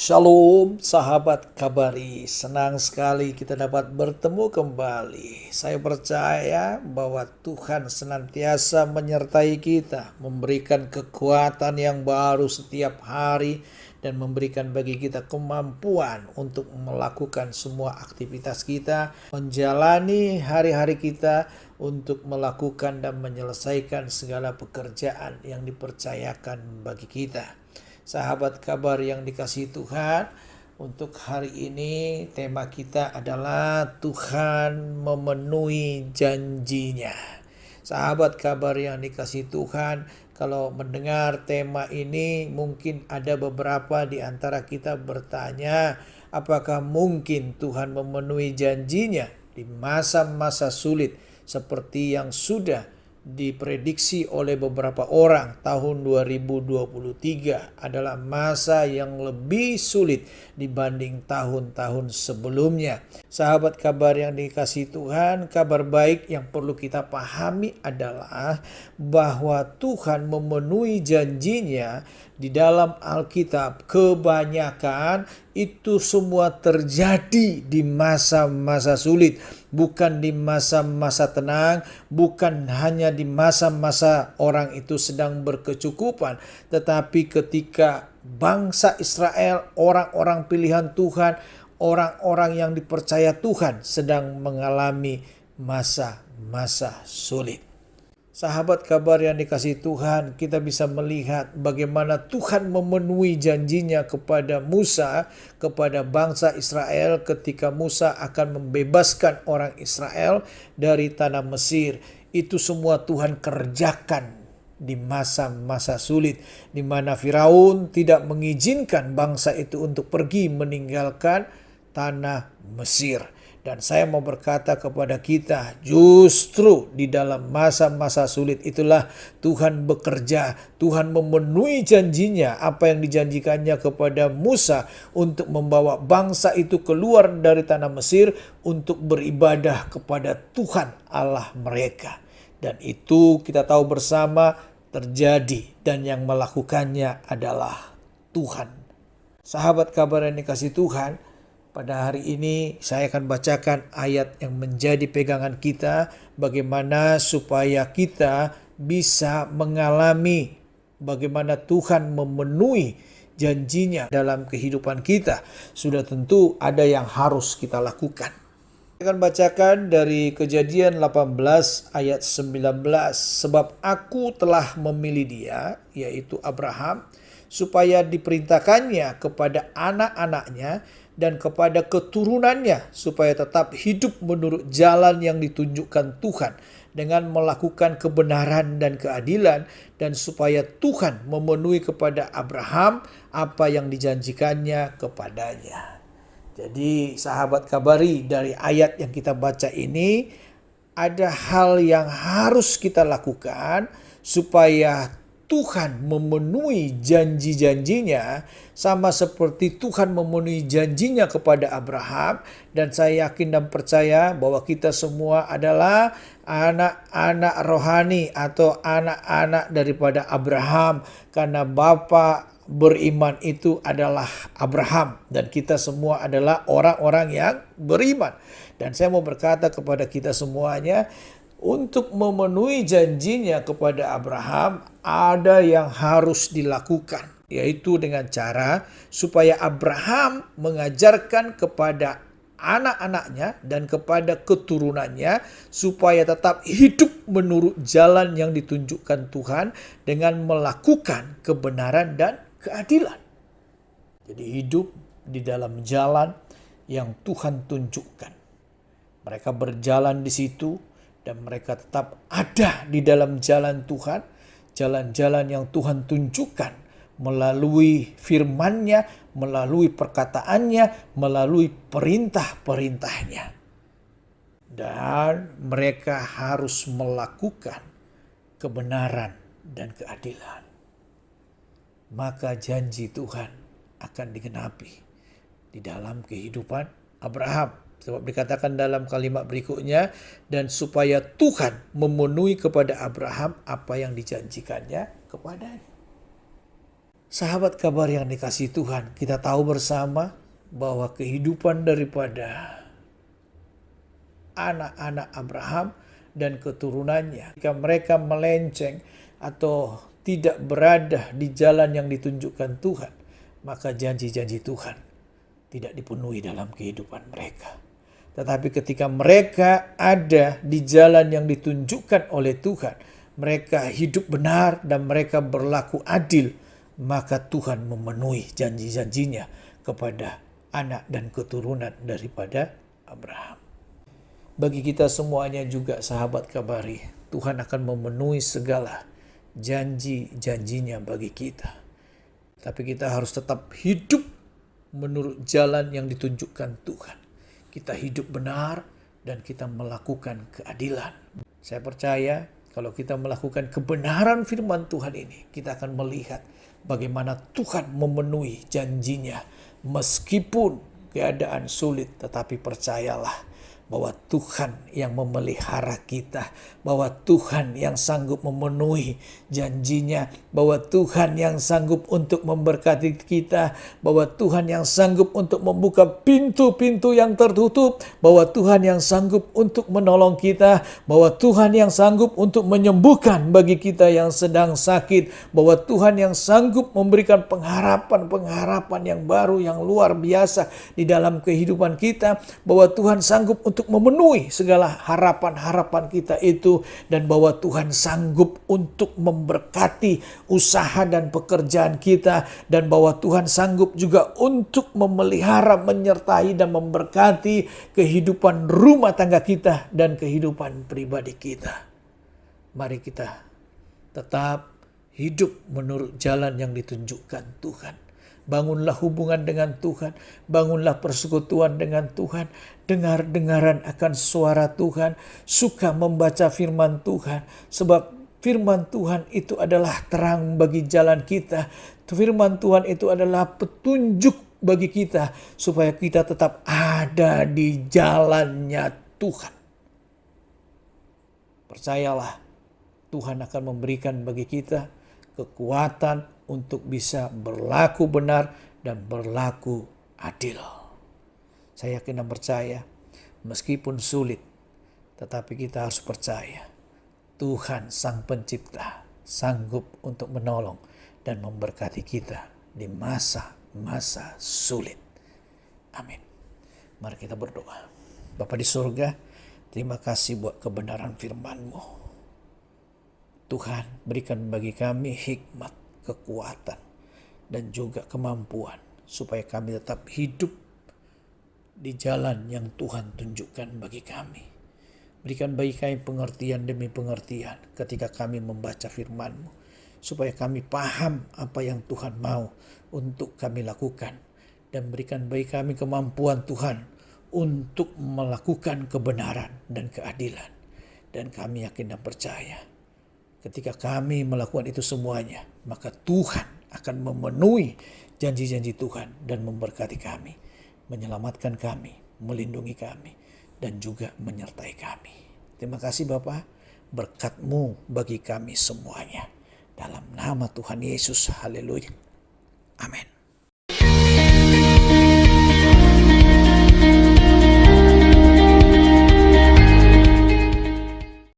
Shalom sahabat Kabari, senang sekali kita dapat bertemu kembali. Saya percaya bahwa Tuhan senantiasa menyertai kita, memberikan kekuatan yang baru setiap hari dan memberikan bagi kita kemampuan untuk melakukan semua aktivitas kita, menjalani hari-hari kita untuk melakukan dan menyelesaikan segala pekerjaan yang dipercayakan bagi kita. Sahabat kabar yang dikasihi Tuhan, untuk hari ini tema kita adalah Tuhan memenuhi janjinya. Sahabat kabar yang dikasihi Tuhan, kalau mendengar tema ini mungkin ada beberapa di antara kita bertanya, apakah mungkin Tuhan memenuhi janjinya di masa-masa sulit seperti yang sudah diprediksi oleh beberapa orang. Tahun 2023 adalah masa yang lebih sulit dibanding tahun-tahun sebelumnya. Sahabat kabar yang dikasihi Tuhan, kabar baik yang perlu kita pahami adalah bahwa Tuhan memenuhi janjinya di dalam Alkitab. Kebanyakan itu semua terjadi di masa-masa sulit, bukan di masa-masa tenang, bukan hanya di masa-masa orang itu sedang berkecukupan, tetapi ketika bangsa Israel, orang-orang pilihan Tuhan, orang-orang yang dipercaya Tuhan sedang mengalami masa-masa sulit. Sahabat kabar yang dikasihi Tuhan, kita bisa melihat bagaimana Tuhan memenuhi janjinya kepada Musa, kepada bangsa Israel ketika Musa akan membebaskan orang Israel dari tanah Mesir. Itu semua Tuhan kerjakan di masa-masa sulit, di mana Firaun tidak mengizinkan bangsa itu untuk pergi meninggalkan tanah Mesir. Dan saya mau berkata kepada kita, justru di dalam masa-masa sulit itulah Tuhan bekerja. Tuhan memenuhi janjinya, apa yang dijanjikannya kepada Musa untuk membawa bangsa itu keluar dari tanah Mesir untuk beribadah kepada Tuhan Allah mereka. Dan itu kita tahu bersama terjadi, dan yang melakukannya adalah Tuhan. Sahabat kabar yang dikasihi Tuhan, pada hari ini saya akan bacakan ayat yang menjadi pegangan kita, bagaimana supaya kita bisa mengalami bagaimana Tuhan memenuhi janjinya dalam kehidupan kita. Sudah tentu ada yang harus kita lakukan. Saya akan bacakan dari Kejadian 18 ayat 19. Sebab aku telah memilih dia, yaitu Abraham, supaya diperintahkannya kepada anak-anaknya dan kepada keturunannya, supaya tetap hidup menurut jalan yang ditunjukkan Tuhan dengan melakukan kebenaran dan keadilan, dan supaya Tuhan memenuhi kepada Abraham apa yang dijanjikannya kepadanya. Jadi sahabat kabari, dari ayat yang kita baca ini ada hal yang harus kita lakukan supaya Tuhan memenuhi janji-janjinya, sama seperti Tuhan memenuhi janjinya kepada Abraham. Dan saya yakin dan percaya bahwa kita semua adalah anak-anak rohani atau anak-anak daripada Abraham, karena bapa beriman itu adalah Abraham, dan kita semua adalah orang-orang yang beriman. Dan saya mau berkata kepada kita semuanya, untuk memenuhi janjinya kepada Abraham, ada yang harus dilakukan, yaitu dengan cara supaya Abraham mengajarkan kepada anak-anaknya dan kepada keturunannya supaya tetap hidup menurut jalan yang ditunjukkan Tuhan dengan melakukan kebenaran dan keadilan. Jadi hidup di dalam jalan yang Tuhan tunjukkan. Mereka berjalan di situ, dan mereka tetap ada di dalam jalan Tuhan, jalan-jalan yang Tuhan tunjukkan melalui firman-Nya, melalui perkataannya, melalui perintah-perintahnya. Dan mereka harus melakukan kebenaran dan keadilan. Maka janji Tuhan akan digenapi di dalam kehidupan Abraham. Sebab dikatakan dalam kalimat berikutnya, dan supaya Tuhan memenuhi kepada Abraham apa yang dijanjikannya kepadanya. Sahabat kabar yang dikasihi Tuhan, kita tahu bersama bahwa kehidupan daripada anak-anak Abraham dan keturunannya, jika mereka melenceng atau tidak berada di jalan yang ditunjukkan Tuhan, maka janji-janji Tuhan tidak dipenuhi dalam kehidupan mereka. Tetapi ketika mereka ada di jalan yang ditunjukkan oleh Tuhan, mereka hidup benar dan mereka berlaku adil, maka Tuhan memenuhi janji-janjinya kepada anak dan keturunan daripada Abraham. Bagi kita semuanya juga sahabat kabari, Tuhan akan memenuhi segala janji-janjinya bagi kita. Tapi kita harus tetap hidup menurut jalan yang ditunjukkan Tuhan. Kita hidup benar dan kita melakukan keadilan. Saya percaya kalau kita melakukan kebenaran firman Tuhan ini, kita akan melihat bagaimana Tuhan memenuhi janjinya. Meskipun keadaan sulit, tetapi percayalah bahwa Tuhan yang memelihara kita, bahwa Tuhan yang sanggup memenuhi janjinya, bahwa Tuhan yang sanggup untuk memberkati kita, bahwa Tuhan yang sanggup untuk membuka pintu-pintu yang tertutup, bahwa Tuhan yang sanggup untuk menolong kita, bahwa Tuhan yang sanggup untuk menyembuhkan bagi kita yang sedang sakit, bahwa Tuhan yang sanggup memberikan pengharapan-pengharapan yang baru, yang luar biasa di dalam kehidupan kita, bahwa Tuhan sanggup untuk memenuhi segala harapan-harapan kita itu, dan bahwa Tuhan sanggup untuk memberkati usaha dan pekerjaan kita, dan bahwa Tuhan sanggup juga untuk memelihara, menyertai dan memberkati kehidupan rumah tangga kita dan kehidupan pribadi kita. Mari kita tetap hidup menurut jalan yang ditunjukkan Tuhan. Bangunlah hubungan dengan Tuhan, bangunlah persekutuan dengan Tuhan, dengar-dengaran akan suara Tuhan, suka membaca firman Tuhan, sebab firman Tuhan itu adalah terang bagi jalan kita. Firman Tuhan itu adalah petunjuk bagi kita, supaya kita tetap ada di jalannya Tuhan. Percayalah, Tuhan akan memberikan bagi kita kekuatan untuk bisa berlaku benar dan berlaku adil. Saya yakin dan percaya, meskipun sulit, tetapi kita harus percaya Tuhan Sang Pencipta sanggup untuk menolong dan memberkati kita di masa-masa sulit. Amin. Mari kita berdoa. Bapa di surga, terima kasih buat kebenaran firman-Mu. Tuhan, berikan bagi kami hikmat, kekuatan, dan juga kemampuan supaya kami tetap hidup di jalan yang Tuhan tunjukkan bagi kami. Berikan bagi kami pengertian demi pengertian ketika kami membaca firman-Mu, supaya kami paham apa yang Tuhan mau untuk kami lakukan, dan berikan bagi kami kemampuan Tuhan untuk melakukan kebenaran dan keadilan. Dan kami yakin dan percaya, ketika kami melakukan itu semuanya, maka Tuhan akan memenuhi janji-janji Tuhan dan memberkati kami, menyelamatkan kami, melindungi kami, dan juga menyertai kami. Terima kasih Bapa, berkat-Mu bagi kami semuanya. Dalam nama Tuhan Yesus, haleluya. Amin.